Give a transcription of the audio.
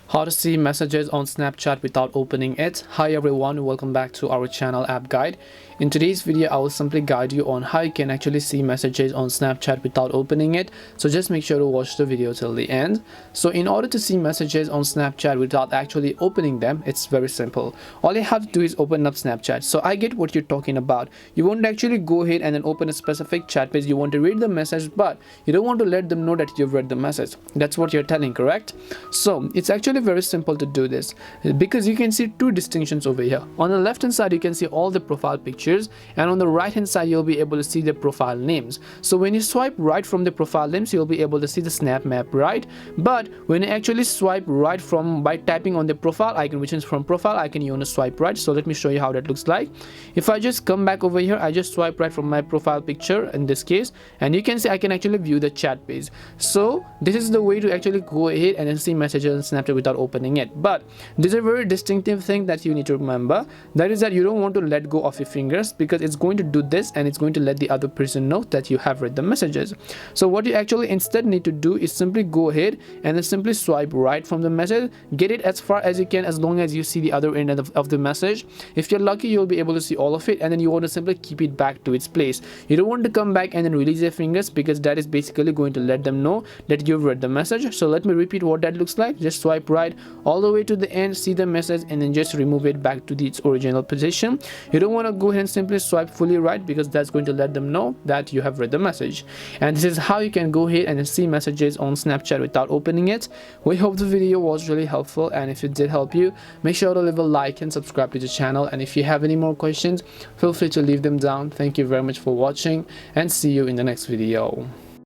How to see messages on Snapchat without opening it. Hi everyone, welcome back to our channel App Guide. In today's video I will simply guide you on how you can actually see messages on Snapchat without opening it, so just make sure to watch the video till the end. So in order to see messages on Snapchat without actually opening them, it's very simple. All you have to do is open up Snapchat. So I get what you're talking about. You want to actually go ahead and then open a specific chat page. You want to read the message, but you don't want to let them know that you've read the message. That's what you're telling, correct? So it's actually very simple to do this, because you can see two distinctions over here. On the left hand side you can see all the profile pictures, and on the right hand side you'll be able to see the profile names. So when you swipe right from the profile names, you'll be able to see the snap map, right? But when you actually swipe right from by tapping on the profile icon, which is from profile icon, you want to swipe right. So let me show you how that looks like. If I just come back over here, I just swipe right from my profile picture in this case, and you can see I can actually view the chat page. So this is the way to actually go ahead and then see messages on Snapchat without opening it. But there's a very distinctive thing that you need to remember, that is that you don't want to let go of your fingers, because it's going to do this and it's going to let the other person know that you have read the messages. So what you actually instead need to do is simply go ahead and then simply swipe right from the message, get it as far as you can, as long as you see the other end of the message. If you're lucky, you'll be able to see all of it, and then you want to simply keep it back to its place. You don't want to come back and then release your fingers, because that is basically going to let them know that you've read the message. So let me repeat what that looks like. Just swipe right all the way to the end, see the message, and then just remove it back to its original position. You don't want to go ahead and simply swipe fully right, because that's going to let them know that you have read the message. And this is how you can go ahead and see messages on Snapchat without opening it. We hope the video was really helpful, and if it did help you, make sure to leave a like and subscribe to the channel. And if you have any more questions, feel free to leave them down. Thank you very much for watching, and see you in the next video.